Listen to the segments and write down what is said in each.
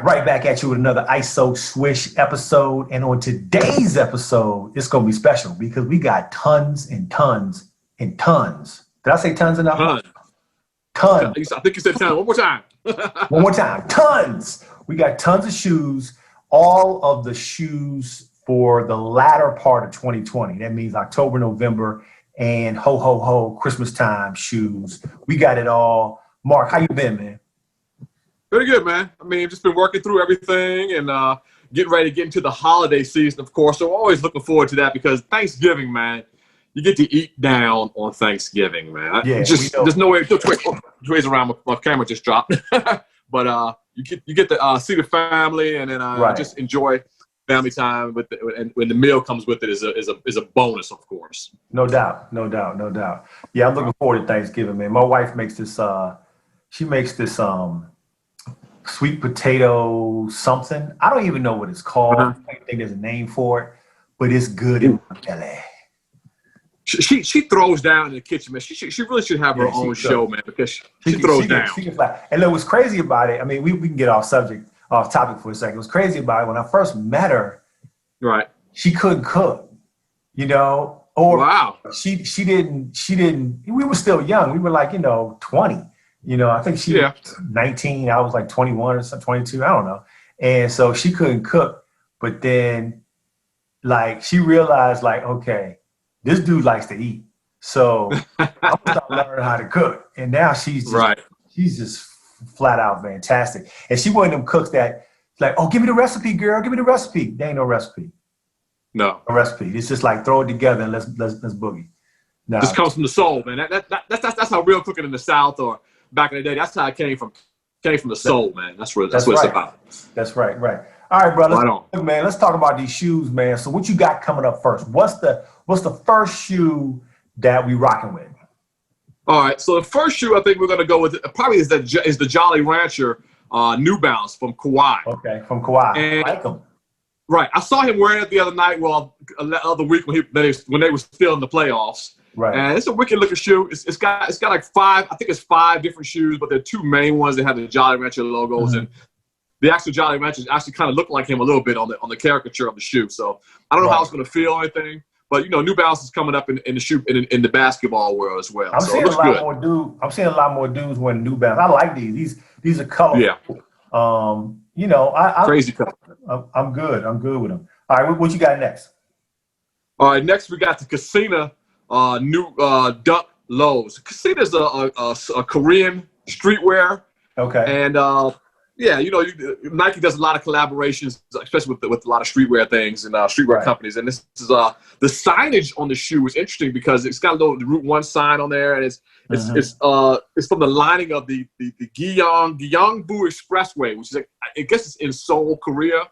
right back at you with another ISO Swish episode. And on today's episode, it's going to be special because we got tons and tons and tons. Did I say tons enough? Tons. I think you said tons. One more time. One more time. Tons. We got tons of shoes, all of the shoes for the latter part of 2020. That means October, November, and ho, ho, ho, Christmas time shoes. We got it all. Mark, how you been, man? Pretty good, man. I mean, just been working through everything and getting ready to get into the holiday season, of course. So always looking forward to that because Thanksgiving, man, you get to eat down on Thanksgiving, man. Yeah, there's no way, ways around. My camera just dropped. But you get to see the family and then just enjoy family time with and when the meal comes with it is a bonus, of course. No doubt. Yeah, I'm looking forward to Thanksgiving, man. My wife makes this. She makes this sweet potato something. I don't even know what it's called. I think there's a name for it, but it's good in my belly. She throws down in the kitchen, man. She really should have her own show, man, because she throws down. She can fly. And look, what's crazy about it, I mean, we can get off topic for a second. What's crazy about it, when I first met her, right, she couldn't cook, or wow. She didn't, we were still young. We were like, 20. I think she was 19. I was like 21 or something, 22. I don't know. And so she couldn't cook. But then, she realized, okay, this dude likes to eat. So I'm going to start learning how to cook. And now she's just flat out fantastic. And she one of them cooks that, oh, give me the recipe, girl. Give me the recipe. There ain't no recipe. No recipe. It's just throw it together and let's boogie. No. This comes from the soul, man. That's how real cooking in the South or back in the day, that's how it came from the soul, man. That's what it's about. That's right. All right, brother. Man, let's talk about these shoes, man. So what you got coming up first? What's the first shoe that we rocking with? All right, so the first shoe I think we're gonna go with probably is the Jolly Rancher New Balance from Kawhi. Okay, from Kawhi. And, I like them. Right, I saw him wearing it the other night. Well, the other week when they were still in the playoffs. Right. And it's a wicked looking shoe. It's got like five different shoes, but there are two main ones that have the Jolly Rancher logos, and the actual Jolly Ranchers actually kind of look like him a little bit on the caricature of the shoe. So I don't know how it's going to feel or anything, but New Balance is coming up in the shoe in the basketball world as well. I'm seeing a lot more dudes wearing New Balance. I like these. These are colorful. Yeah. Crazy color. I'm good. I'm good with them. All right, what you got next? All right, next we got the Casina new Dunk Lows. Casina is a Korean streetwear. Okay. And Nike does a lot of collaborations, especially with a lot of streetwear things and streetwear companies. And this is the signage on the shoe is interesting because it's got a little Route 1 sign on there, and it's from the lining of the Gyeongbu Expressway, which is I guess it's in Seoul, Korea.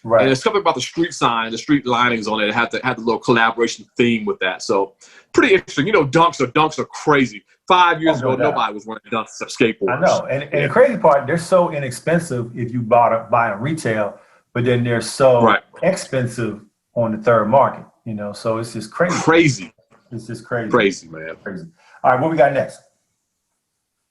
Right. And it's something about the street sign, the street linings on it. It had the little collaboration theme with that. So pretty interesting. Dunks are crazy. 5 years ago, nobody was wearing dunks except skateboarders. I know. And the crazy part, they're so inexpensive if you buy them retail, but then they're so expensive on the third market, so it's just crazy. It's just crazy. Crazy, man. Crazy. All right, what we got next?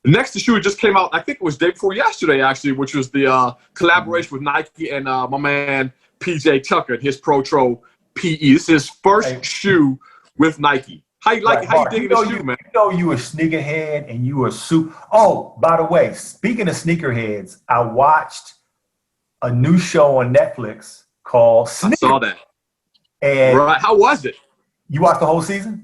Next, the shoe just came out, I think it was day before yesterday, actually, which was the collaboration with Nike and my man PJ Tucker and his Protro PE. This is his first shoe with Nike. How you like it? How you digging this shoe, man? You a sneakerhead and you were super. Oh, by the way, speaking of sneakerheads, I watched a new show on Netflix called Sneaker. I saw that. And how was it? You watched the whole season?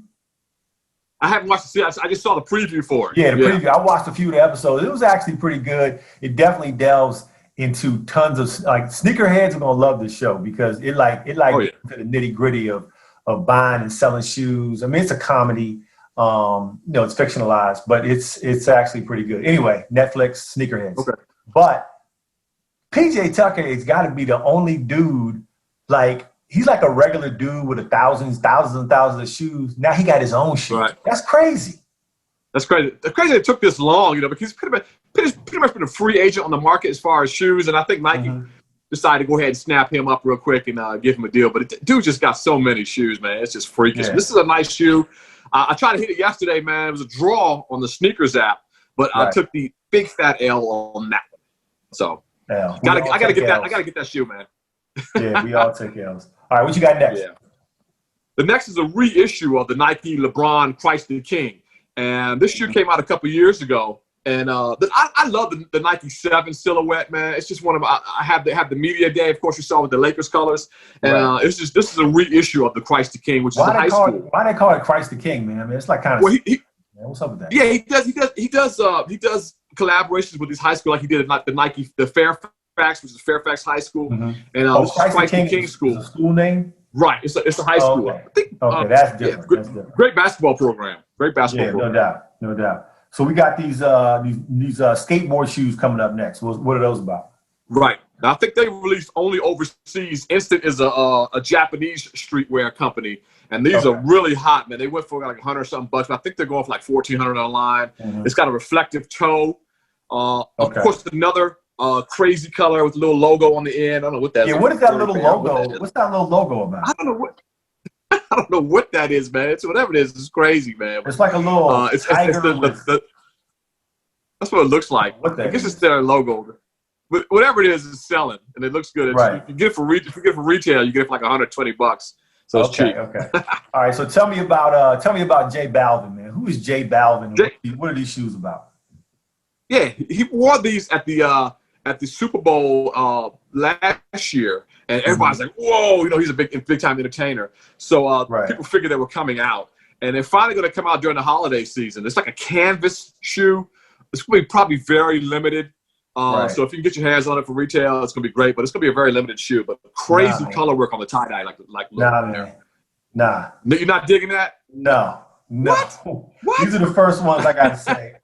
I haven't watched the season. I just saw the preview for it. Yeah, the preview. I watched a few of the episodes. It was actually pretty good. It definitely delves into tons of sneakerheads are gonna love this show because it gets into the nitty gritty of buying and selling shoes. I mean, it's a comedy. It's fictionalized, but it's actually pretty good. Anyway, Netflix sneakerheads. Okay. But PJ Tucker has got to be the only dude he's like a regular dude with thousands and thousands of shoes. Now he got his own shoes. Right. That's crazy. That's crazy. It's crazy it took this long, because he's pretty much been a free agent on the market as far as shoes. And I think Nike decided to go ahead and snap him up real quick and give him a deal. But dude just got so many shoes, man. It's just freakish. Yeah. This is a nice shoe. I tried to hit it yesterday, man. It was a draw on the sneakers app, but I took the big fat L on that one. So Yeah. I gotta get that. I gotta get that shoe, man. Yeah, we all take L's. All right, what you got next? Yeah. The next is a reissue of the Nike LeBron Christ the King, and this shoe came out a couple years ago. And I love the Nike 7 silhouette, man. It's just one of I have the media day, of course, you saw with the Lakers colors, and this is a reissue of the Christ the King, which is a high school. Why they call it Christ the King, man? I mean, it's like kind of. Well, what's up with that? Yeah, he does collaborations with these high school, like he did at the Fairfax, which is Fairfax High School, and this is Christ the King School. Is the school name? Right, it's a high school. Okay, I think, that's different. Yeah, that's different. Great basketball program. Great basketball program. No doubt. So we got these skateboard shoes coming up next. What are those about? Right. Now, I think they released only overseas. Instant is a Japanese streetwear company, and these are really hot, man. They went for like $100-something, but I think they're going for like $1,400 online. It's got a reflective toe. Of course, another crazy color with a little logo on the end. I don't know what that is. Yeah, what is that little logo? What's that little logo about? I don't know what that is, man. It's whatever it is. It's crazy, man. It's like a little tiger. That's what it looks like. I guess it's their logo. But whatever it is selling, and it looks good. Right. You get it for retail, you get it for like $120. So it's cheap. Okay. All right. So tell me about J Balvin, man. Who is J Balvin? What are these shoes about? Yeah, he wore these at the Super Bowl last year, and everybody's like, "Whoa!" He's a big time entertainer. So people figured they were coming out, and they're finally going to come out during the holiday season. It's like a canvas shoe. It's going to be probably very limited. So if you can get your hands on it for retail, it's going to be great. But it's going to be a very limited shoe. But crazy color work on the tie dye, Nah. You're not digging that? No. What? These are the first ones I got to say.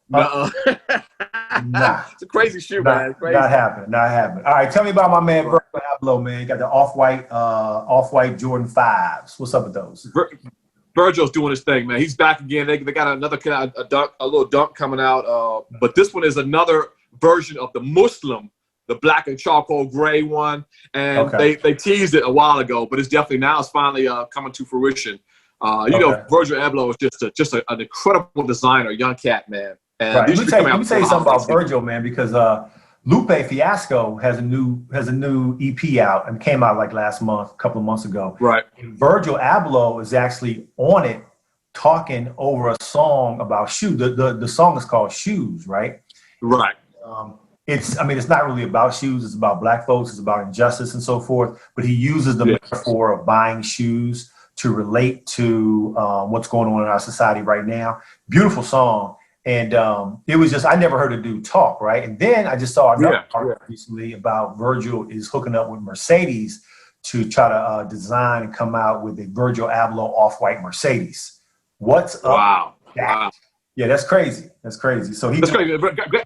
Nah. It's a crazy shoe, man. Crazy. Not happening. All right, tell me about my man Virgil Abloh, man. You got the off-white Jordan 5s. What's up with those? Virgil's doing his thing, man. He's back again. They got another a little dunk coming out. But this one is another version of the Muslim, the black and charcoal gray one. And they teased it a while ago, but it's finally coming to fruition. Virgil Abloh is just an incredible designer, young cat, man. And let me tell you something about Virgil, man, because Lupe Fiasco has a new EP out and came out like last month, a couple of months ago. Right. And Virgil Abloh is actually on it, talking over a song about shoes. The song is called Shoes, right? Right. It's not really about shoes. It's about black folks. It's about injustice and so forth. But he uses the metaphor of buying shoes to relate to what's going on in our society right now. Beautiful song. And it was just, I never heard a dude talk, right? And then I just saw another article recently about Virgil is hooking up with Mercedes to try to design and come out with a Virgil Abloh off-white Mercedes. What's up? Wow. Yeah, that's crazy. So that's crazy.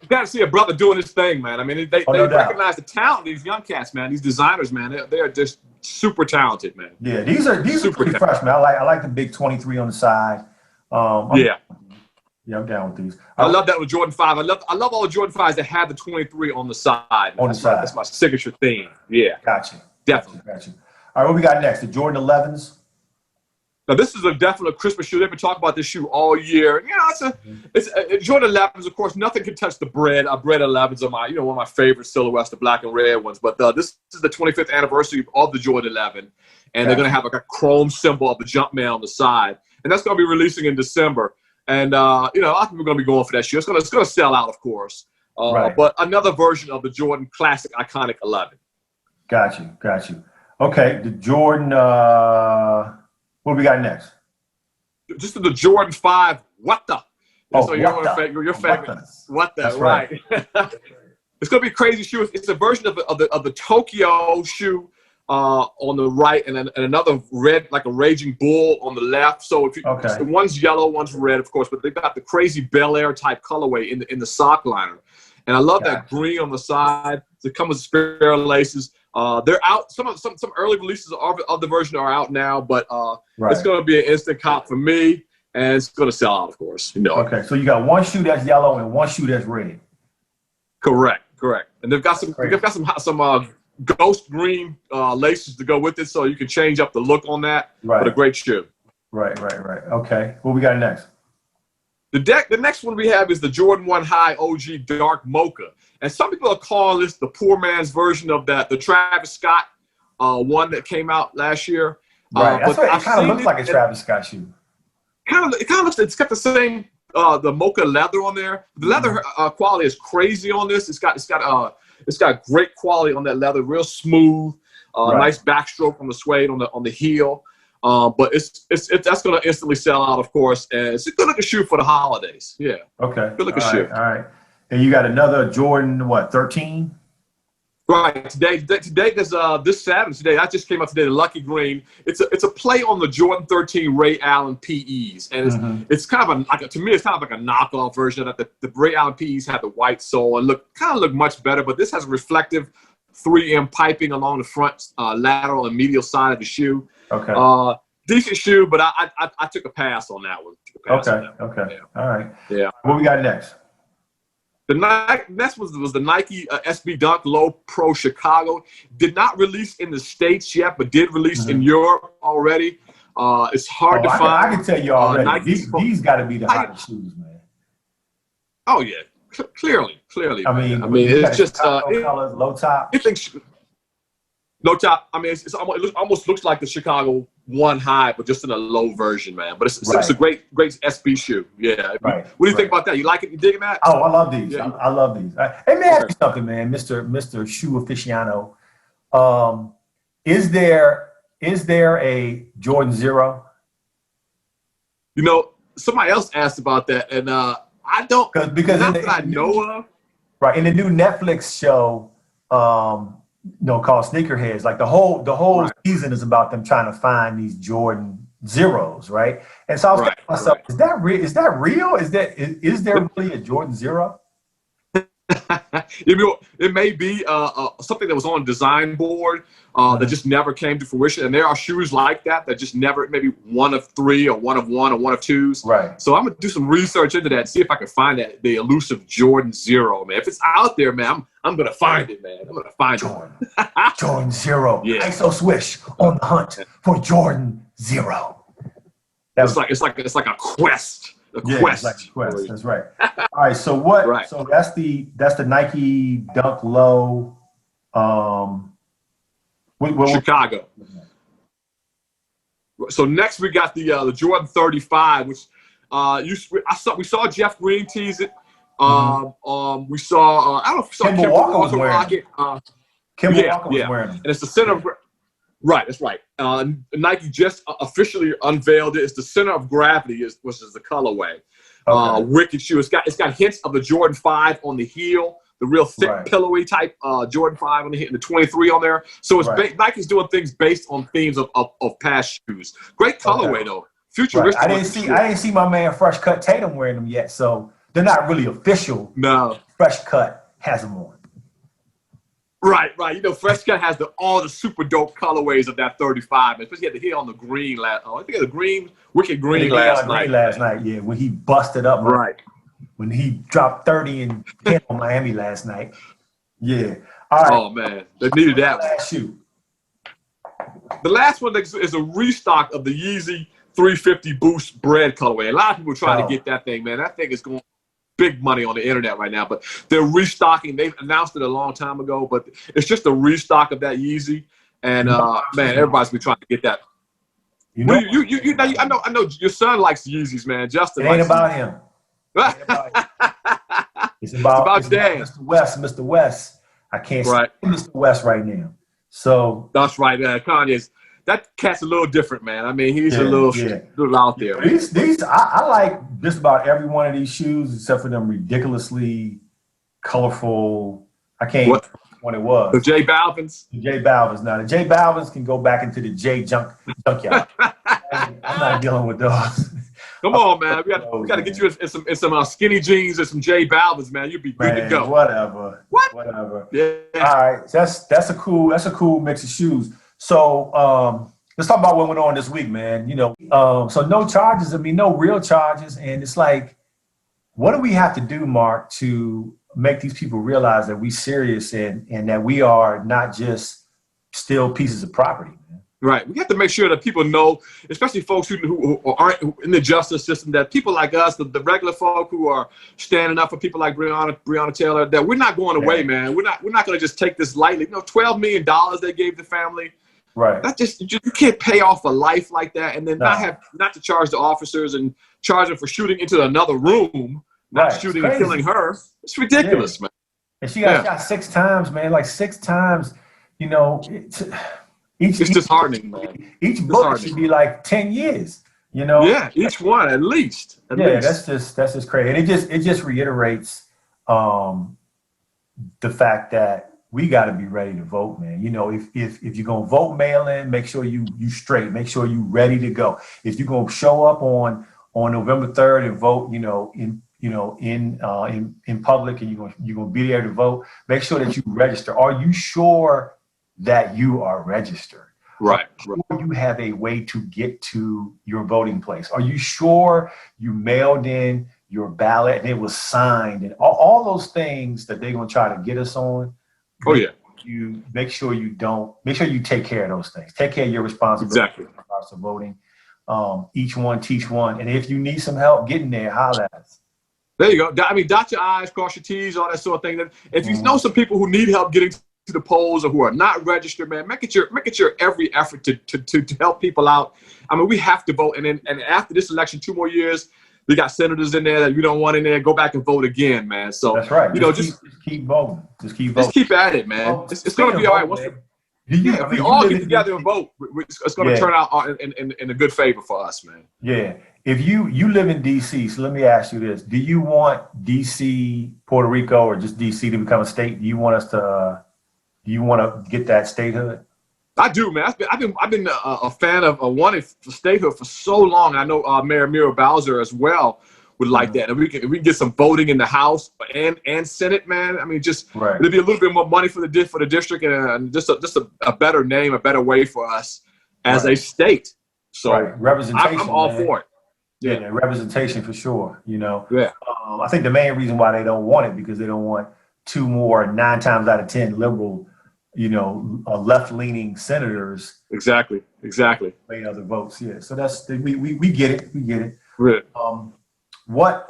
Got to see a brother doing his thing, man. I mean, they recognize the talent of these young cats, man. These designers, man, they are just super talented, man. Yeah, these are pretty fresh, man. I like the big 23 on the side. Yeah, I'm down with these. I love that with Jordan 5. I love all the Jordan 5s that have the 23 on the side. That's my signature theme. Yeah. Gotcha. Definitely. Gotcha. All right, what we got next? The Jordan 11s? Now, this is a definite Christmas shoe. They've been talking about this shoe all year. It's Jordan 11s, of course, nothing can touch the bread. Bread 11s are one of my favorite silhouettes, the black and red ones. But this is the 25th anniversary of the Jordan 11. And they're going to have like a chrome symbol of the Jumpman on the side. And that's going to be releasing in December. And, I think we're going to be going for that shoe. It's going to sell out, of course. But another version of the Jordan classic, iconic 11. Got you. Okay, the Jordan, what we got next? Just the Jordan 5, what the? Your favorite. What the, that's right. It's going to be a crazy shoe. It's a version of the Tokyo shoe. On the right, and then another red, like a raging bull on the left. So one's yellow, one's red, of course, but they've got the crazy Bel Air type colorway in the sock liner. And I love that green on the side. It comes with spare laces. They're out. Some early releases of the version are out now, but it's going to be an instant cop for me, and it's going to sell out, of course. Okay, so you got one shoe that's yellow and one shoe that's red. Correct. And they've got some ghost green laces to go with it, so you can change up the look on that. But a great shoe. Right. Okay, what we got next? The next one we have is the Jordan 1 High OG Dark Mocha. And some people are calling this the poor man's version of the Travis Scott one that came out last year. Right. That's what it kind of looks like a Travis Scott shoe. It kind of looks, it's got the same, the Mocha leather on there. The leather quality is crazy on this. It's got great quality on that leather, real smooth, nice backstroke on the suede on the heel. But that's going to instantly sell out, of course. And it's a good looking shoe for the holidays. Yeah. Okay. Good looking shoe. All right. And you got another Jordan, 13? Right. Today, this Saturday, that just came out today, the Lucky Green. It's a play on the Jordan 13 Ray Allen PEs. And it's kind of to me, it's kind of like a knockoff version of that. The Ray Allen PEs had the white sole and look much better, but this has a reflective 3M piping along the front lateral and medial side of the shoe. Okay. Decent shoe, but I took a pass on that one. Okay. Yeah. All right. Yeah. What we got next? The next was the Nike SB Dunk Low Pro Chicago. Did not release in the States yet, but did release in Europe already. It's hard to find. I can tell you already. These got to be the hottest shoes, man. Oh yeah, clearly. I mean, it's just colors, low top. No top. I mean, it almost looks like the Chicago 1 High, but just in a low version, man. But it's a great SB shoe. Yeah. Right. What do you think about that? You like it? You digging that? Oh, I love these. Yeah. I love these. Hey, man, ask you something, man, Mr. Shoe Aficionado. Is there a Jordan 0? You know, somebody else asked about that, and I don't. Because not that I know of. Right in the new Netflix show. Called Sneakerheads. Like the whole season is about them trying to find these Jordan 0s, right? And so I was thinking to myself, is that real? Is there really a Jordan 0? It may be something that was on a design board that just never came to fruition. And there are shoes like that just never, maybe one of 3 or one of 1 or one of 2s. Right. So I'm going to do some research into that, see if I can find the elusive Jordan 0, man. If it's out there, man, I'm going to find it, man. I'm going to find it. Jordan 0. Yeah. ISO Swish on the hunt for Jordan 0. It's like a quest. Quest. Like a quest. That's right. All right. So what? Right. So that's the Nike Dunk Low. Chicago. So next we got the Jordan 35, which we saw Jeff Green tease it. We saw I don't know if we saw Kemba Walker was wearing it. Kemba Walker was wearing it. And it's the center of. Right, that's right. Nike just officially unveiled it. It's the center of gravity, which is the colorway. Okay. Wicked shoe. It's got hints of the Jordan 5 on the heel, the real thick, pillowy type Jordan 5 on the heel, and the 23 on there. So it's Nike's doing things based on themes of past shoes. Great colorway though. Futuristic. I didn't see my man Fresh Cut Tatum wearing them yet, so they're not really official. No. Fresh Cut has them on. Right. You know, Fresh Cut has all the super dope colorways of that 35, especially at the heel on the green I think the green, wicked green last night. Yeah, when he busted up. Right. When he dropped 30 and 10 on Miami last night. Yeah. All right. Oh man, they needed that one. Shoe. The last one is a restock of the Yeezy 350 Boost Bread colorway. A lot of people are trying to get that thing, man. That thing is going big money on the internet right now, but they're restocking. They announced it a long time ago, but it's just a restock of that Yeezy. And man, everybody's been trying to get that. I know your son likes Yeezys, man. Justin. It ain't about him. It's about Dad. Mr. West. I can't see Mr. West right now. So that's right. Kanye's. That cat's a little different, man. I mean, he's a little out there. These I like just about every one of these shoes except for them ridiculously colorful. I can't even remember what it was. The J Balvin's. The J Balvin's. Now the J Balvin's can go back into the J junkyard. I'm not dealing with those. Come on, man. We got to get you in some skinny jeans and some J Balvin's, man. You'll be good to go. Whatever. Yeah. All right. That's a cool mix of shoes. So let's talk about what went on this week, man. You know, so no charges. I mean, no real charges. And it's like, what do we have to do, Mark, to make these people realize that we serious and that we are not just still pieces of property, man? Right. We have to make sure that people know, especially folks who aren't in the justice system, that people like us, the regular folk who are standing up for people like Breanna Taylor, that we're not going away, man. We're not going to just take this lightly. You know, $12 million they gave the family. Right. That you can't pay off a life like that and then not to charge the officers and charge them for shooting into another room, not shooting and killing her. It's ridiculous, man. And she got shot 6 times, man. Like 6 times, you know. It's disheartening, man. Each book should be like 10 years, you know. Yeah, each one at least. At least. that's just crazy, and it just reiterates the fact that we got to be ready to vote, man. You know, if you're gonna vote mail-in, make sure you straight, make sure you ready to go. If you're gonna show up on November 3rd and vote, in public, and you're gonna be there to vote, make sure that you register. Are you sure that you are registered? Right. Are you sure you have a way to get to your voting place? Are you sure you mailed in your ballot and it was signed, and all those things that they're gonna try to get us on? Oh yeah. You make sure you take care of those things. Take care of your responsibility. Exactly. In regards to voting. Each one teach one, and if you need some help getting there, holler at us. There you go. I mean, dot your I's, cross your T's, all that sort of thing. If you know some people who need help getting to the polls or who are not registered, man, make it your every effort to help people out. I mean, we have to vote, and after this election, 2 more years, we got senators in there that we don't want in there. Go back and vote again, man. So that's right. Just keep voting. Just keep at it, man. Well, it's going to be all right. If we all get together and vote, it's going to turn out in a good favor for us, man. Yeah. If you live in D.C., so let me ask you this: do you want D.C., Puerto Rico, or just D.C. to become a state? Do you want to get that statehood? I do, man. I've been a fan of wanting for statehood for so long. I know Mayor Muriel Bowser as well would like that. And we can get some voting in the House and Senate, man. I mean, it'll be a little bit more money for the district and just a better name, a better way for us as a state. So representation, I'm all for it. Yeah, representation for sure. You know. Yeah. I think the main reason why they don't want it because they don't want 2 more 9 times out of 10 liberal, left-leaning senators. Exactly. Made other votes. Yeah. So that's we get it. We get it. Right. Mark,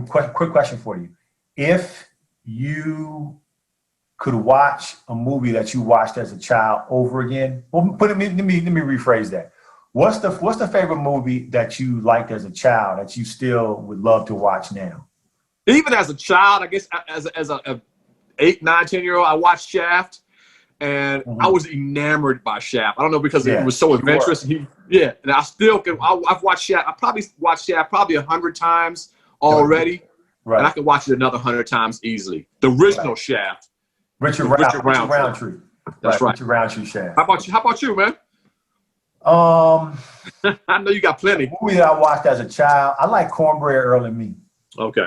quick question for you. If you could watch a movie that you watched as a child over again, well, let me rephrase that. What's the favorite movie that you liked as a child that you still would love to watch now? Even as a child, I guess as a 8, 9, 10-year-old, I watched Shaft. And I was enamored by Shaft. I don't know because it was so adventurous. And I still can. I've watched Shaft. I probably watched Shaft 100 times already, and I can watch it another 100 times easily. The original Shaft. Richard Roundtree. That's right. Richard Roundtree Shaft. How about you, man? I know you got plenty. The movie that I watched as a child, I like Cornbread Earl and Me. Okay.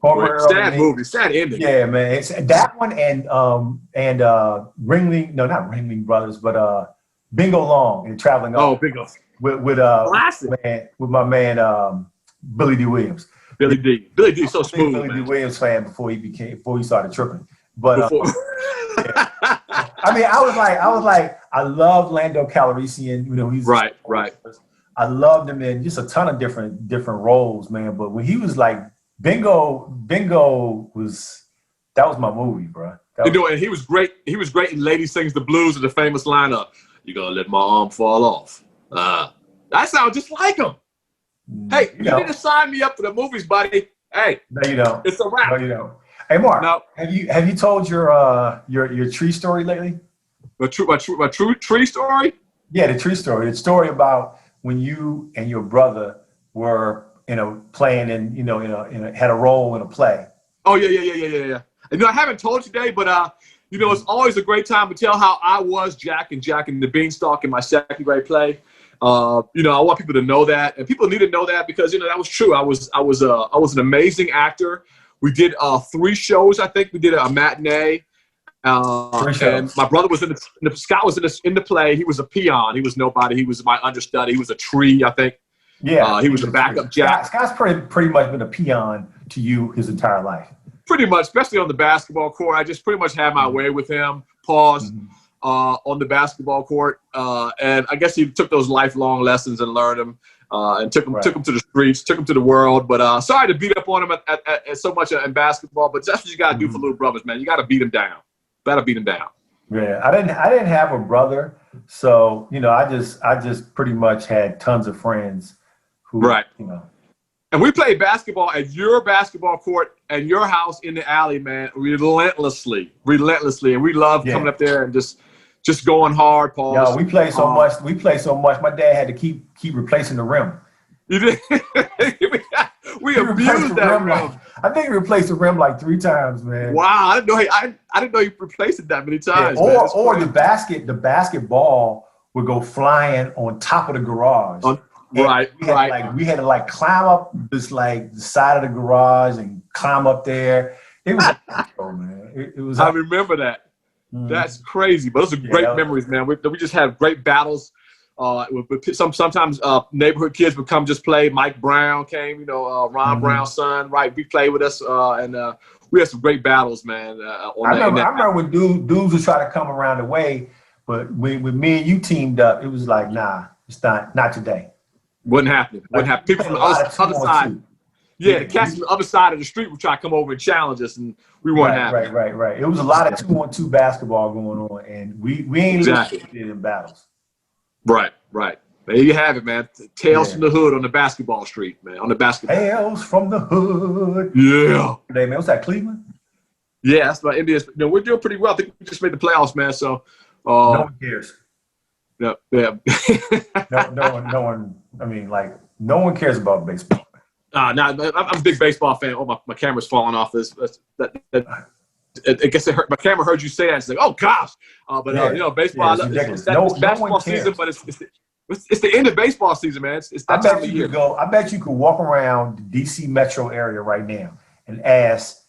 Sad movie, sad ending. Yeah, man. It's that one and Ringling, no, not Ringling Brothers, but Bingo Long and Traveling. Oh, Bingo. With my man Billy D. Williams. Billy D. So smooth. Billy D. Williams fan before he started tripping. But I mean, I was like, I love Lando Calrissian. He's right. I loved him in just a ton of different roles, man. But when he was like Bingo was my movie, bro. And he was great. He was great in Lady Sings the Blues with the famous lineup. You gonna let my arm fall off? That sounds just like him. Hey, you need to sign me up for the movies, buddy. Hey, no, you don't. It's a wrap. No, you don't. Hey, Mark. No. Have you told your tree story lately? My true tree story? Yeah, the tree story. The story about when you and your brother were playing had a role in a play. Oh yeah. I haven't told you today, but it's always a great time to tell how I was Jack and the Beanstalk in my 2nd grade play. I want people to know that, and people need to know that because that was true. I was an amazing actor. We did 3 shows. I think we did a matinee. And my brother was Scott was in the play. He was a peon. He was nobody. He was my understudy. He was a tree, I think. Yeah, he was a backup Jack. Scott's pretty much been a peon to you his entire life. Pretty much, especially on the basketball court. I just pretty much had my way with him. Pause. on the basketball court. And I guess he took those lifelong lessons and learned them. And took him to the streets, took him to the world. But sorry to beat up on him at so much in basketball, but that's what you got to do for little brothers, man. You got to beat him down. Better beat him down. Yeah, I didn't have a brother, so I just pretty much had tons of friends who, And we played basketball at your basketball court at your house in the alley, man, relentlessly, and we loved coming up there and just going hard, Paul. Yeah, we played so much. My dad had to keep replacing the rim. You did? we abused that rim. I think he replaced the rim like 3 times, man. Wow, I didn't know you replaced it that many times. Yeah, or the basketball would go flying on top of the garage. We had to climb up this the side of the garage and climb up there. It was man. It was. I remember that. That's crazy, but those are great memories, man. We just had great battles. Sometimes neighborhood kids would come just play. Mike Brown came, Ron Brown's son, right? We played with us, and we had some great battles, man. I remember when dudes would try to come around the way, but when me and you teamed up, it was like, nah, it's not today. Wouldn't happen. People from the other side. Yeah, the cats from the other side of the street would try to come over and challenge us, and we weren't having. Right. It was a lot of 2-on-2 basketball going on, and we ain't in battles. Right. There you have it, man. Tales from the hood on the basketball street, man. On the basketball. Tales from the hood. Yeah. Hey, man, what's that, Cleveland? Yeah, that's my Indians. We're doing pretty well. I think we just made the playoffs, man. So no one cares. No, yeah. no one. I mean, no one cares about baseball. I'm a big baseball fan. Oh, my camera's falling off. I guess my camera heard you say that. It's like, oh gosh, baseball. It's basketball season, but it's the end of baseball season, man. It's that time of year. I bet you could walk around the DC metro area right now and ask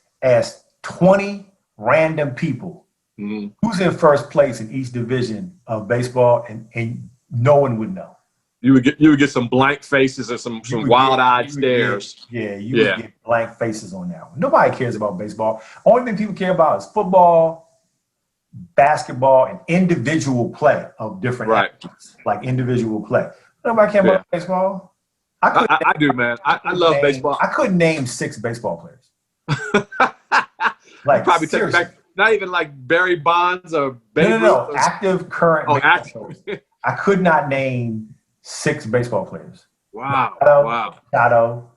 20 random people who's in first place in each division of baseball, and no one would know. You would get some blank faces and some wild-eyed stares. You would get blank faces on that one. Nobody cares about baseball. Only thing people care about is football, basketball, and individual play of different athletes, like individual play. Nobody cares about baseball. I do, man. I love baseball. I couldn't name 6 baseball players. Probably take back. Not even like Barry Bonds or Babe Ruth. Active, current. Active. I could not name 6 baseball players. Wow. Machado.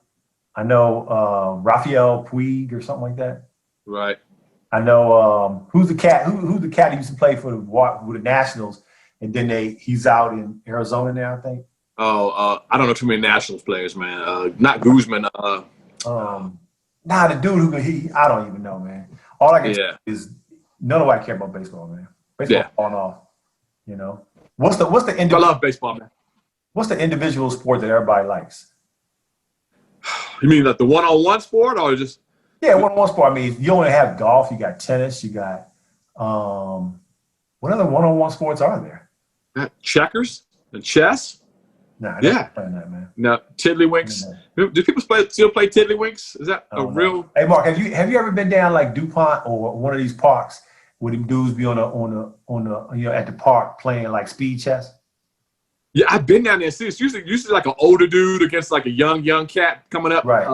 I know Rafael Puig or something like that. Right. I know who's the cat who used to play for the Nationals, and then he's out in Arizona now, I think. I don't know too many Nationals players, man. Not Guzman. The dude I don't even know, man. All I can say is nobody care about baseball, man. Baseball falling off. What's the I love baseball, man. What's the individual sport that everybody likes? You mean like the one-on-one sport, or just? Yeah, one-on-one sport. I mean, you only have golf. You got tennis. You got what other one-on-one sports are there? Checkers and chess. Nah, playing that, man. No, tiddlywinks. Do people still play tiddlywinks? Is that a real? Hey, Mark, have you ever been down like DuPont or one of these parks where them dudes be on the at the park playing like speed chess? Yeah, I've been down there. It's usually like an older dude against like a young cat coming up. Right.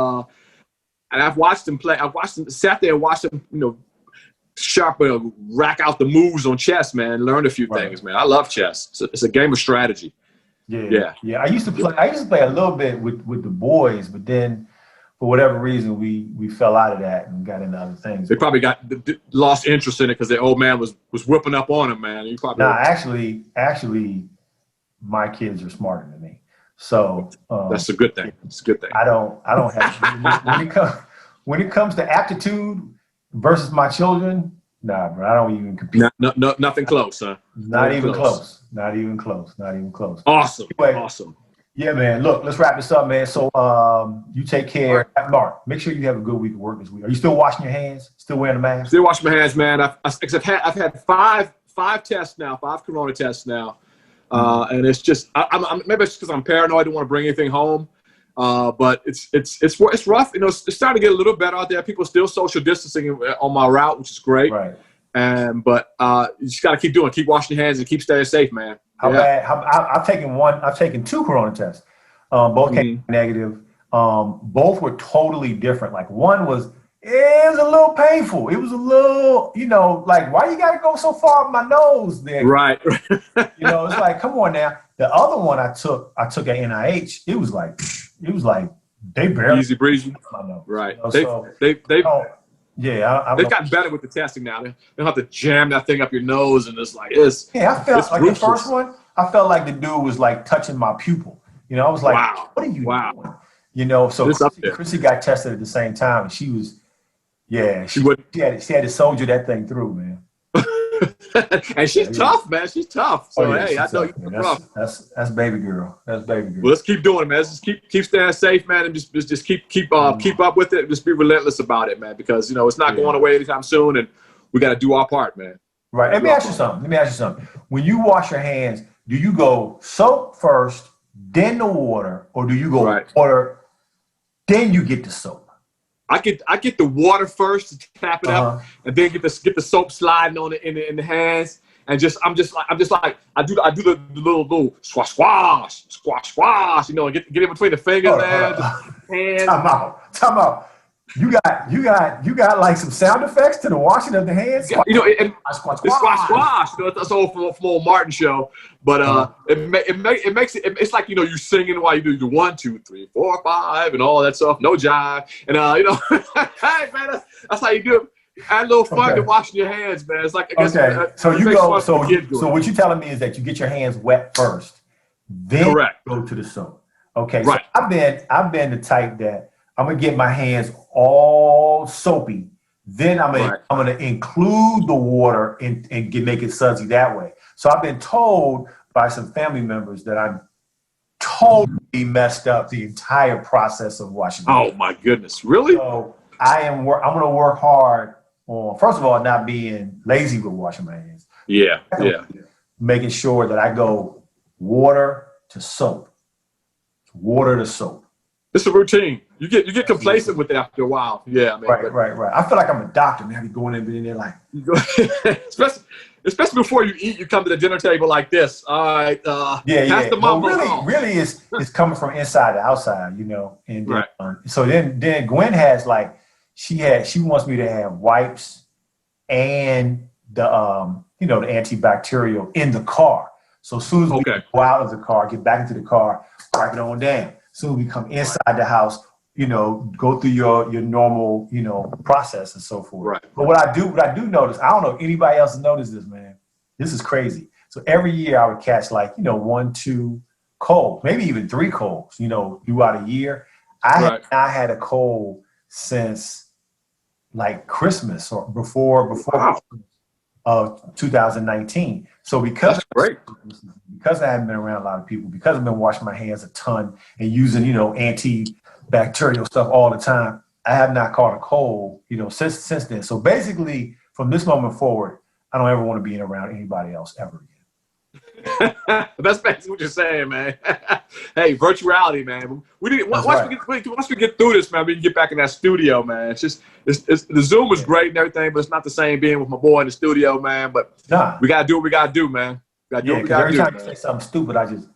And I've watched them play. Sat there and watched them, rack out the moves on chess, man, and learned a few things, man. I love chess. It's a game of strategy. Yeah. I used to play a little bit with the boys, but then for whatever reason we fell out of that and got into other things. They probably lost interest in it because their old man was whipping up on them, man. Actually, my kids are smarter than me, so that's a good thing. It's a good thing. I don't have when it comes to aptitude versus my children. Nah, bro, I don't even compete. No, nothing close, huh? Not even close. Awesome. Anyway, awesome. Yeah, man. Look, let's wrap this up, man. So you take care. Mark, make sure you have a good week of work this week. Are you still washing your hands? Still wearing the mask? Still washing my hands, man. I've had five tests now, 5 corona tests now. And it's just, maybe it's because I'm paranoid. I don't want to bring anything home. But it's rough. It's starting to get a little better out there. People are still social distancing on my route, which is great. Right. But you just got to keep washing your hands and keep staying safe, man. How bad? I've taken 2 corona tests. Both came negative. Both were totally different. Like one was, it was a little painful. It was a little, like, why you got to go so far up my nose there? Right. It's like, come on now. The other one I took at NIH. It was like they barely easy breezy. My nose. Right. They've gotten better with the testing now. They don't have to jam that thing up your nose and it's like it's. Yeah, I felt like ruthless. The first one. I felt like the dude was like touching my pupil. I was like, wow. What are you doing? So Chrissy got tested at the same time, and she was, she had to soldier that thing through, man. And she's tough, man. She's tough. So I know you're rough. That's baby girl. That's baby girl. Well, let's keep doing it, man. Let's just keep staying safe, man, and just keep up with it. Just be relentless about it, man, because it's not going away anytime soon, and we got to do our part, man. Right. Let me ask you something. When you wash your hands, do you go soap first, then the water, or do you go water, then you get the soap? I get the water first to tap it up, and then get the soap sliding on it in the hands, and I'm just like I do the little squash, and get in between the fingers and Time out. You got like some sound effects to the washing of the hands. Squash. That's all from old Martin show. But it makes it. It's like you singing while you do the 1, 2, 3, 4, 5 and all that stuff. No jive. And hey man, that's how you do it. Add a little fun to washing your hands, man. It's like So you go. So what you're telling me is that you get your hands wet first, then go to the soap. Okay. Right. So I've been the type that I'm gonna get my hands all soapy. Then I'm gonna include the water and make it sudsy that way. So I've been told by some family members that I'm totally messed up the entire process of washing. Oh my goodness, really? So I'm gonna work hard on, first of all, not being lazy with washing my hands. Yeah. Making sure that I go water to soap. Water to soap. It's a routine. You get complacent with it after a while. Yeah, man. Right. I feel like I'm a doctor, man. I be going in there like, especially before you eat, you come to the dinner table like this. All right. Pass the mama. Really, it's coming from inside to outside, And then, so then Gwen has like she wants me to have wipes and the the antibacterial in the car. So as soon as we go out of the car, get back into the car, wipe it on down. So we come inside the house, go through your normal, process and so forth. Right. But what I do notice, I don't know if anybody else has noticed this, man. This is crazy. So every year I would catch 1, 2 colds, maybe even 3 colds, throughout a year. I had a cold since like Christmas or before of 2019. So because I haven't been around a lot of people, because I've been washing my hands a ton and using, antibacterial stuff all the time, I have not caught a cold, since then. So basically, from this moment forward, I don't ever want to be around anybody else ever again. That's basically what you're saying, man. Hey, virtuality, man. Once we get through this, man, we can get back in that studio, man. The Zoom is great and everything, but it's not the same being with my boy in the studio, man. But we gotta do what we gotta do, man. Every time you say something stupid, I just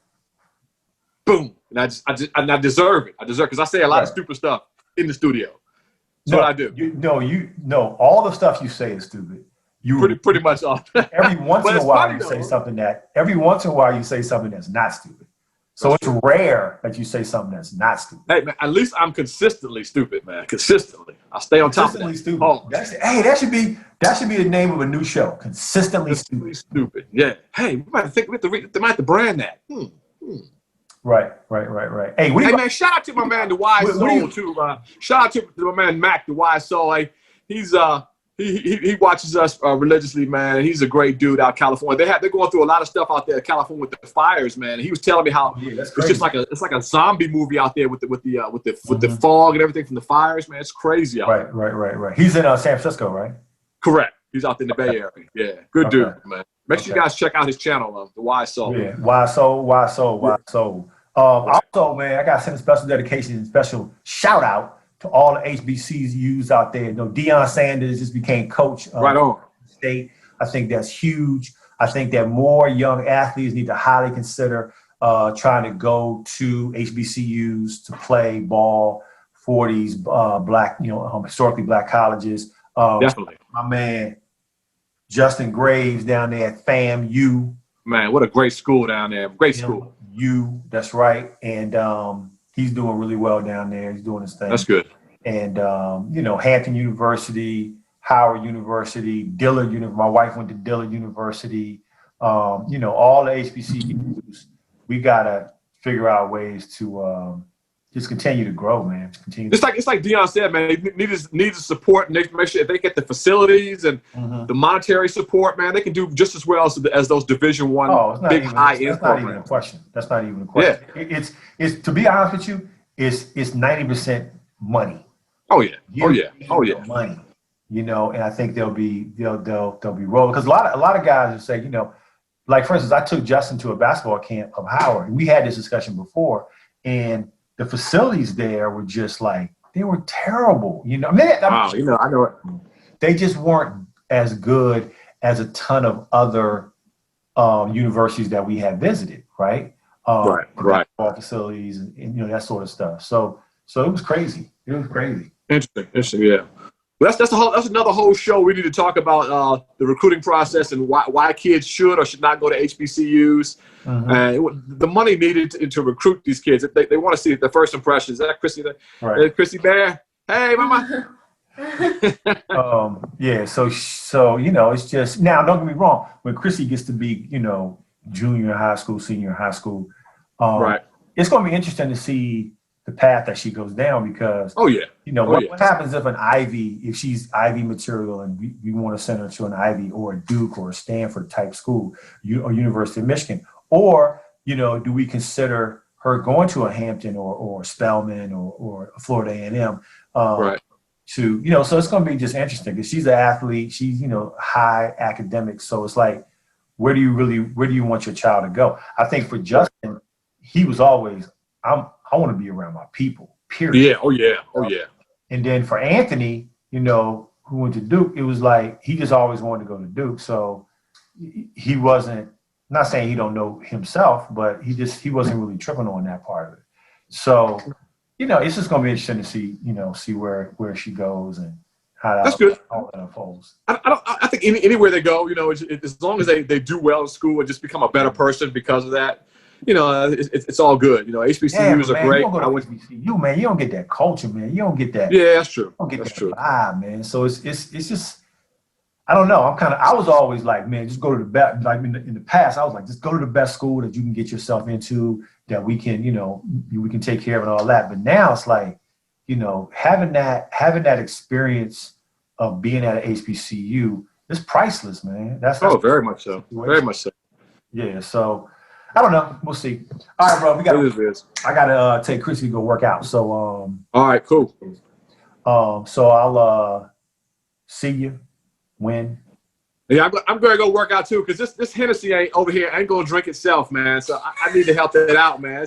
boom, and I deserve it. Because I say a lot of stupid stuff in the studio. That's what I do. All the stuff you say is stupid. Pretty much all. Every once in a while you say something that's not stupid. So it's rare that you say something that's not stupid. Hey man, at least I'm consistently stupid, man. Consistently, I stay on top of that. Stupid. Oh. That should be the name of a new show. Consistently stupid. Yeah. Hey, we might have to brand that. Right. Hey, man, shout out to my man, the Wise Soul too. Shout out to my man Mac, the Wise Soul. Like, he's he watches us religiously, man. He's a great dude out in California. They're going through a lot of stuff out there in California with the fires, man. He was telling me how it's just like a zombie movie out there with the fog and everything from the fires, man. It's crazy out there. Right. He's in San Francisco, right? Correct. He's out in the Bay Area. Yeah, good dude, man. Make sure you guys check out his channel, the Wise Soul. Yeah, Wise Soul. Also, man, I got to send a special dedication and special shout out to all the HBCUs out there. Deion Sanders just became coach of State. I think that's huge. I think that more young athletes need to highly consider trying to go to HBCUs to play ball for these black, historically black colleges. Definitely. My man, Justin Graves down there at FAMU. Man, what a great school down there. Great school. That's right. And he's doing really well down there. He's doing his thing. That's good. And, Hampton University, Howard University, Dillard University. My wife went to Dillard University. All the HBCUs, we got to figure out ways to just continue to grow, man. It's like Deion said, man. They need to support and make sure if they get the facilities and the monetary support, man, they can do just as well as those Division I big high end programs. That's not even a question. That's not even a question. Yeah. It's to be honest with you, it's 90% money. Oh yeah. Money. And I think they'll be rolling because a lot of guys will say, like for instance, I took Justin to a basketball camp of Howard. We had this discussion before, and the facilities there were just like, they were terrible. I know it. They just weren't as good as a ton of other universities that we had visited, right? Right. Facilities and that sort of stuff. So it was crazy. Interesting. Yeah. Well, that's another whole show. We need to talk about the recruiting process and why kids should or should not go to HBCUs. The money needed to recruit these kids. They want to see the first impressions. Is that Chrissy? Right. Chrissy Bear. Hey, mama. Yeah. So it's just now. Don't get me wrong. When Chrissy gets to be junior high school, senior high school, right, it's going to be interesting to see the path that she goes down because what happens if she's Ivy material and we want to send her to an Ivy or a Duke or a Stanford type school or University of Michigan, or do we consider her going to a Hampton or Spelman or Florida A&M right. So it's going to be just interesting because she's an athlete, she's high academics, so it's like where do you want your child to go? I think for Justin, he was always I want to be around my people, period. Yeah. Oh, yeah. And then for Anthony, who went to Duke, it was like he just always wanted to go to Duke. So he wasn't, not saying he don't know himself, but he wasn't really tripping on that part of it. So, it's just going to be interesting to see where she goes and how that unfolds. I think anywhere they go, as long as they do well in school and just become a better person because of that, it's all good. HBCUs are great. You don't go to HBCU, man. You don't get that culture, man. You don't get that. Yeah, that's true. You don't get that vibe, man. So it's just, I don't know. I was always like, man, just go to the best. Like in the past, I was like, just go to the best school that you can get yourself into, that we can, we can take care of and all that. But now it's like, having that experience of being at an HBCU is priceless, man. That's very much so. Very much so. Yeah. So. I don't know. We'll see. All right, bro. I gotta take Chrissy to go work out. So all right, cool. So I'll see you when. Yeah, I'm gonna go work out too, because this Hennessy ain't gonna drink itself, man. So I need to help that out, man.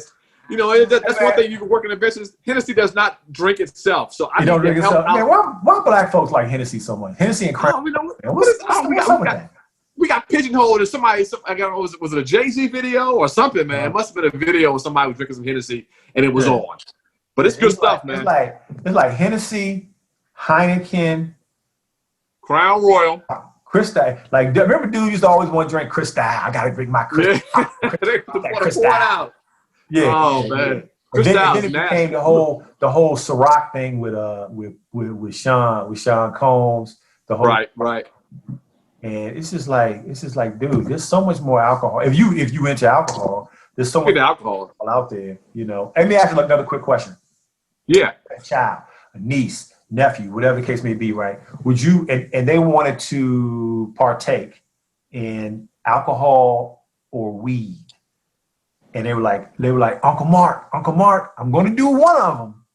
That's one thing you can work in the business. Hennessy does not drink itself, so I need to help out. Man, why black folks like Hennessy so much? Hennessy and Crown. What's up with that? We got pigeonholed as somebody. I don't know, was it a Jay-Z video or something, man? It must have been a video where somebody was drinking some Hennessy and it was on. But it's good stuff, man. It's like Hennessy, Heineken, Crown Royal, Cristal. Like, remember, dude used to always want to drink Cristal. I gotta drink my Cristal. They want to pour it out. Yeah. Oh man. Yeah. Then it became the whole Ciroc thing with Sean Combs. The whole right. And it's just like, dude, there's so much more alcohol. If you into alcohol, there's so much alcohol out there, Let me ask you another quick question. Yeah. A child, a niece, nephew, whatever the case may be, right? Would you, and they wanted to partake in alcohol or weed, and they were like, Uncle Mark, I'm going to do one of them.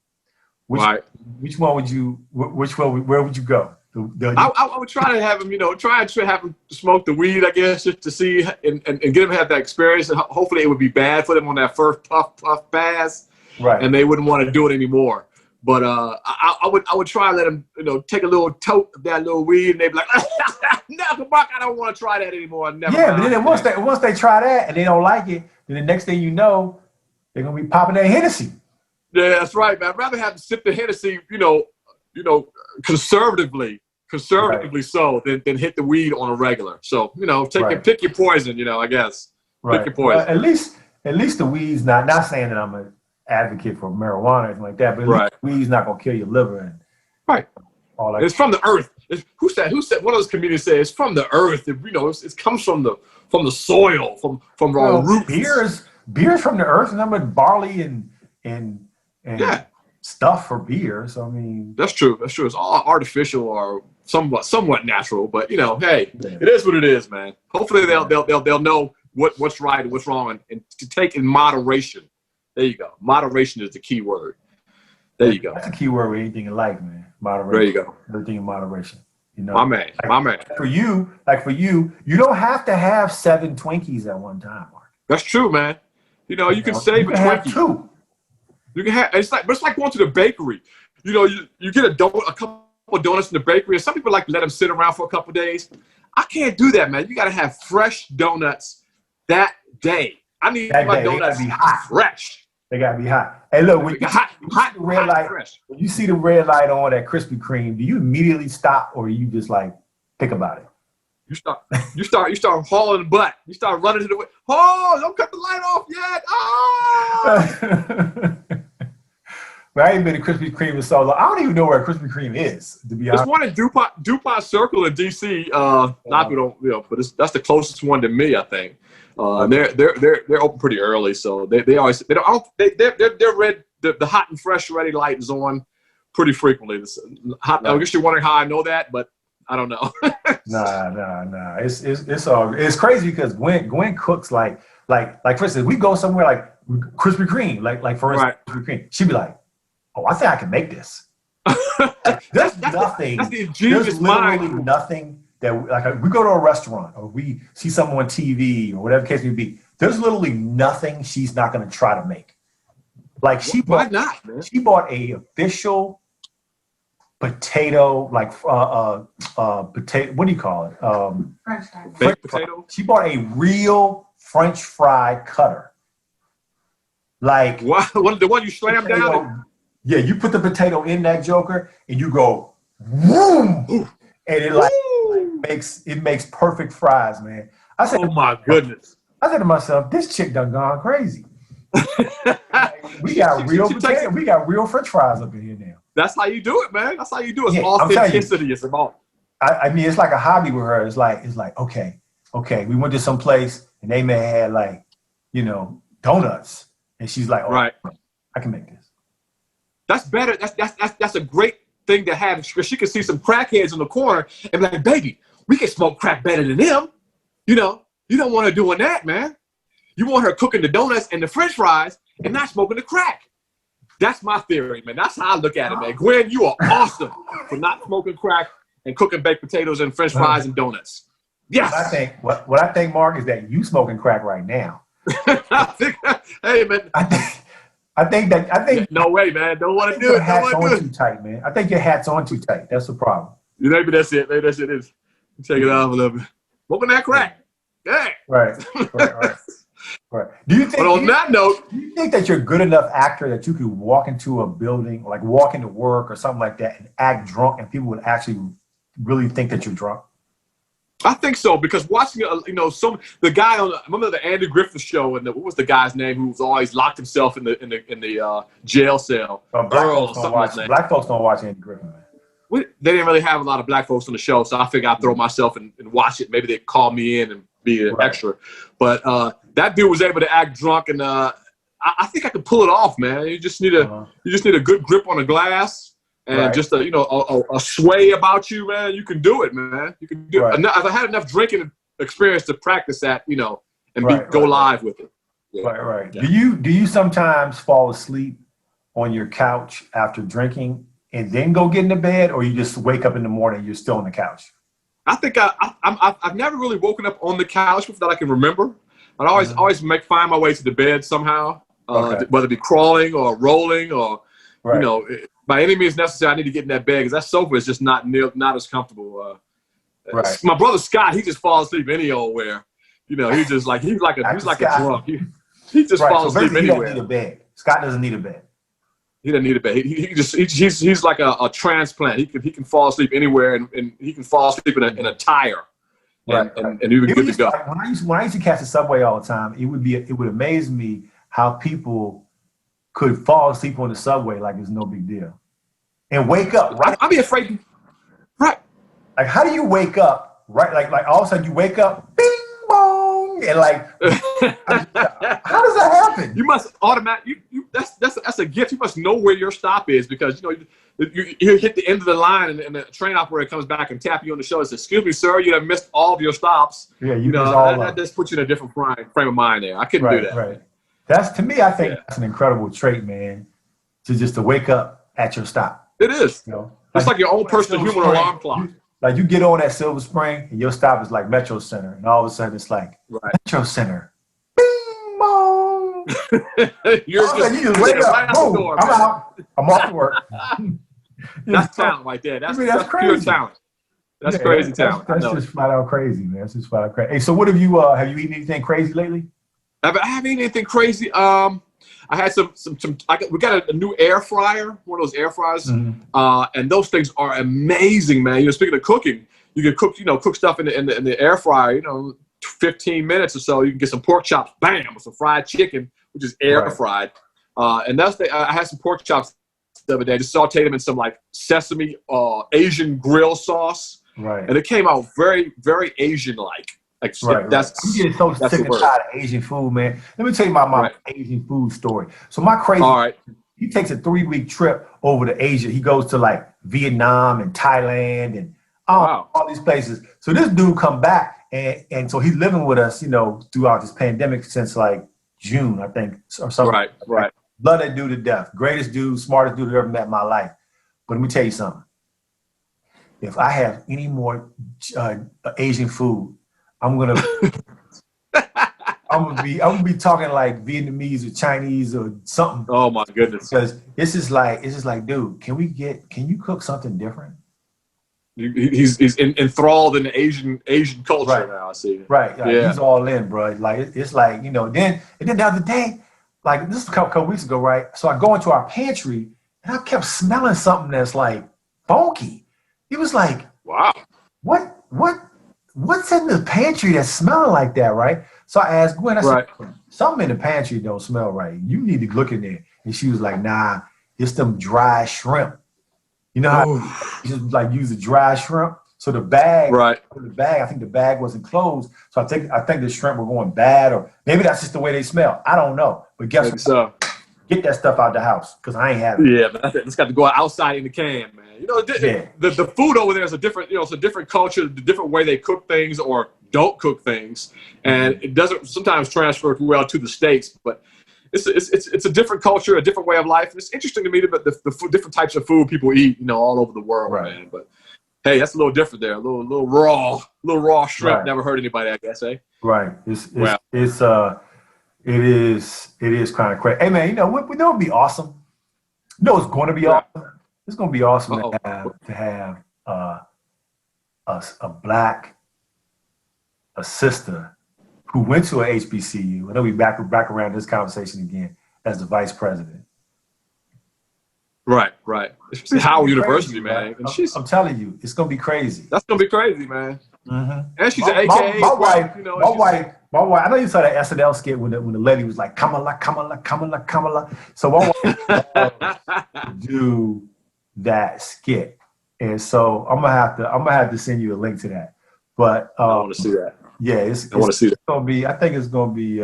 Which one would you? Where would you go? I would try to have him, have him smoke the weed, I guess, just to see and get him to have that experience. And hopefully it would be bad for them on that first puff pass. Right. And they wouldn't want to do it anymore. But I would try and let them, take a little tote of that little weed, and they'd be like, no, Mark, I don't want to try that anymore. Never yeah, mind. but then once they try that and they don't like it, then the next thing you know, they're gonna be popping that Hennessy. Yeah, that's right, man. I'd rather have to sip the Hennessy, conservatively right. so than hit the weed on a regular. So, pick your poison, I guess. Right. Pick your poison. Well, at least the weed's not saying that I'm an advocate for marijuana or anything like that, but at least the weed's not gonna kill your liver and right. all that. It's from the earth. Who said one of those comedians said it's from the earth. It comes from the soil, from our roots. Beer's from the earth, and I'm with barley and stuff for beer. So I mean, that's true. It's all artificial or somewhat natural, but hey, it is what it is, man. Hopefully they'll know what's right and what's wrong, and to take in moderation. There you go. Moderation is the key word. There you go. That's a key word with anything in life, man. Moderation. There you go. Everything in moderation. My man. For you, you don't have to have 7 Twinkies at one time, Mark. That's true, man. You can save a Twinkie. Have 2. You can have. It's like going to the bakery. You get a couple of donuts in the bakery, and some people like to let them sit around for a couple of days. I can't do that, man. You got to have fresh donuts that day. I need my donuts to be hot, fresh. They gotta be hot. Hey, look, when you see the red light on at Krispy Kreme, do you immediately stop, or you just like think about it? You start hauling the butt. You start running to the way. Oh, don't cut the light off yet. Oh! But I ain't been to Krispy Kreme in so long. I don't even know where Krispy Kreme is, to be honest. There's one in DuPont Circle in DC. A lot of people don't, but that's the closest one to me, I think. And they're open pretty early, so they're red. The hot and fresh ready light is on pretty frequently. I guess you're wondering how I know that, but I don't know. Nah. It's crazy because Gwen cooks like for instance, we go somewhere like Krispy Kreme, like for instance, Krispy Kreme. She'd be like, "Oh, I think I can make this." There's nothing. That's the ingenious mind. Nothing. That like we go to a restaurant or we see someone on TV or whatever the case may be, there's literally nothing she's not going to try to make. Like why not, man? She bought a official potato, like potato. What do you call it? French fry. Baked potato. She bought a real French fry cutter. Like what? The one you slam down? Yeah, you put the potato in that joker and you go, boom, and it makes perfect fries, man. I said, oh my goodness. I said to myself, this chick done gone crazy. We got real potato, we got real French fries up in here now. That's how you do it, man. That's how you do it. Authenticity is about. I mean, it's like a hobby with her. It's like, okay. We went to some place and they may have like, donuts. And she's like, right, I can make this. That's better. That's a great thing to have, because she can see some crackheads in the corner and be like, baby, we can smoke crack better than them. You don't want her doing that, man. You want her cooking the donuts and the French fries and not smoking the crack. That's my theory, man. That's how I look at it, man. Gwen, you are awesome for not smoking crack and cooking baked potatoes and French fries and donuts. Yes. What I think, Mark, is that you smoking crack right now. Hey, man. I think. No way, man. Don't want to do it. Your hat's on too tight, man. I think your hat's on too tight. That's the problem. Maybe that's it. Maybe that's it. Take it off a little bit. Smoking that crack. Yeah. Right. Do you think that you're a good enough actor that you could walk into a building, like walk into work or something like that, and act drunk, and people would actually really think that you're drunk? I think so, because watching, the guy remember the Andy Griffith show, and what was the guy's name who was always locked himself in the jail cell? Black folks don't watch Andy Griffith, man. They didn't really have a lot of black folks on the show, so I figured I'd throw myself and watch it. Maybe they'd call me in and be an extra. But that dude was able to act drunk, and I think I could pull it off, man. You just need a good grip on the glass. And just a sway about you, man. You can do it, man. You can do it. I had enough drinking experience to practice that, and go live with it. Yeah. Right. Yeah. Do you sometimes fall asleep on your couch after drinking and then go get into bed, or you just wake up in the morning and you're still on the couch? I think I've never really woken up on the couch that I can remember. I always find my way to the bed somehow, whether it be crawling or rolling or you know, by any means necessary, I need to get in that bed because that sofa is just not as comfortable. My brother Scott, he just falls asleep any old where. You know, he's like a drunk. He just falls asleep anywhere. He doesn't need a bed. Scott doesn't need a bed. He doesn't need a bed. He's like a transplant. He can fall asleep anywhere, and he can fall asleep in a tire, and he would be good to go. Like, when I used to catch the subway all the time, it would amaze me how people could fall asleep on the subway like it's no big deal, and wake up. Right? I'd be afraid. Right. Like, how do you wake up? Right. Like all of a sudden you wake up. Bing bong. And like, how does that happen? You must automatically. That's a gift. You must know where your stop is because you hit the end of the line and the train operator comes back and tap you on the shoulder and says, "Excuse me, sir, you have missed all of your stops." Yeah, that just puts you in a different frame of mind there. I couldn't do that. Right. That's, to me, I think that's an incredible trait, man. To wake up at your stop. It is. It's like your own personal human alarm clock. Like you get on at Silver Spring and your stop is like Metro Center, and all of a sudden it's like Metro Center. Bing bong. you just wake up. Right boom. Door, I'm out. I'm off to work. That's talent right there. That's crazy. Pure talent. That's crazy talent. That's just flat out crazy, man. That's just flat out crazy. Hey, so what have you eaten anything crazy lately? I haven't eaten anything crazy. I had we got a new air fryer, one of those air fryers, and those things are amazing, man. Speaking of cooking, you can cook stuff in the air fryer. 15 minutes or so, you can get some pork chops, bam, with some fried chicken, which is air fried. And I had some pork chops the other day. Just sauteed them in some like sesame Asian grill sauce, and it came out very, very Asian-like. I'm getting so sick and tired of Asian food, man. Let me tell you about my Asian food story. So my crazy, he takes a 3-week trip over to Asia. He goes to like Vietnam and Thailand and all these places. So this dude come back and so he's living with us, throughout this pandemic since like June, I think, or something. Right. Love that dude to death. Greatest dude, smartest dude I've ever met in my life. But let me tell you something. If I have any more Asian food, I'm gonna be talking like Vietnamese or Chinese or something. Oh my goodness! Because it's just like, dude, can you cook something different? He's enthralled in the Asian culture now. I see. Right. He's all in, bro. Like it's like Then the other day, like this is a couple weeks ago, right? So I go into our pantry and I kept smelling something that's like funky. It was like, wow, what's in the pantry that's smelling like that, right? So I asked Gwen, I said, something in the pantry don't smell right. You need to look in there. And she was like, nah, it's them dry shrimp. You know how you just like use a dry shrimp? So the bag, I think the bag wasn't closed. So I think the shrimp were going bad, or maybe that's just the way they smell. I don't know. But guess what? So. Get that stuff out the house because I ain't having it. Yeah, but it's got to go outside in the can, man. The food over there is a different, it's a different culture, the different way they cook things or don't cook things, and it doesn't sometimes transfer well to the States. But it's a different culture, a different way of life. And it's interesting to me that the different types of food people eat, all over the world, man. But hey, that's a little different there. A little raw shrimp. Never hurt anybody, I guess, eh? Right. It is kind of crazy. Hey man, we know it'd be awesome. It's going to be awesome. It's going to be awesome to have a sister who went to an HBCU. I know we back around this conversation again as the vice president. Right. It's Howard University, man. And I'm telling you, it's going to be crazy. That's going to be crazy, man. Mm-hmm. And she's an AKA. My wife. I know you saw that SNL skit when the lady was like Kamala. So my wife do that skit, and so I'm gonna have to send you a link to that. But I want to see that. Yeah, I want to see that. I think it's gonna be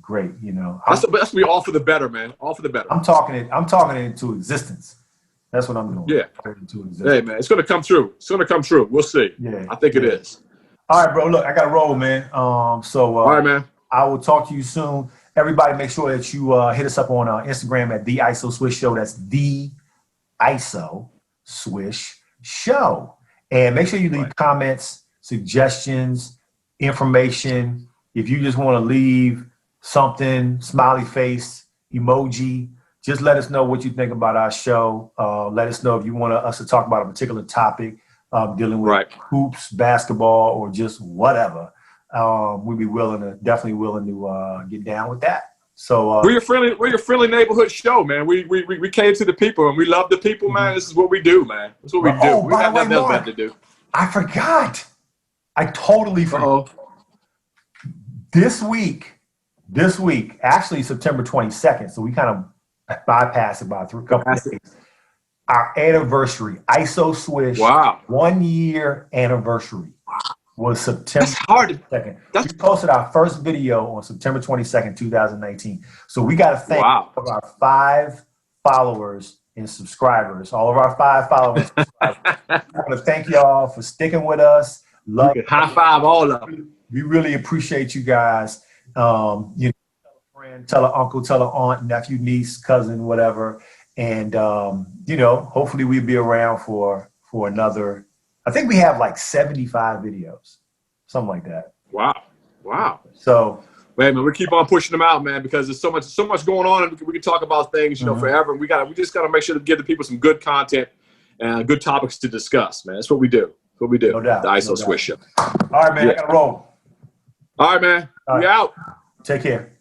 great. That's gonna be all for the better, man. All for the better. I'm talking it into existence. That's what I'm doing. Yeah. Hey man, it's gonna come true. We'll see. Yeah. I think it is. All right, bro. Look, I got to roll, man. All right, man. I will talk to you soon. Everybody, make sure that you hit us up on Instagram at The ISO Swish Show. That's The ISO Swish Show. And make sure you leave comments, suggestions, information. If you just want to leave something, smiley face, emoji, just let us know what you think about our show. Let us know if you want us to talk about a particular topic dealing with hoops, basketball, or just whatever. We'd be definitely willing to get down with that. So we're your friendly neighborhood show, man. We came to the people and we love the people, man. This is what we do, man. That's what we do. Oh, we by got the way, nothing else Mark, better to do. I forgot. I totally forgot. This week, actually September 22nd. So we kind of bypassed it by a couple of days. Our anniversary, ISO Swish, 1 year anniversary was September 2nd. We posted our first video on September 22nd, 2019. So we got to thank all of our 5 followers and subscribers, all of our 5 followers. I want to thank y'all for sticking with us. Love, high five all of them. We really appreciate you guys. Tell a friend, tell an uncle, tell an aunt, nephew, niece, cousin, whatever. And, hopefully we'll be around for another. I think we have like 75 videos, something like that. Wow. So, man, we keep on pushing them out, man, because there's so much going on, and we can talk about things, forever. And we just gotta make sure to give the people some good content and good topics to discuss, man. That's what we do. That's what we do. No doubt. The ISO Swish Show. All right, man. I gotta roll. All right, man. We out. Take care.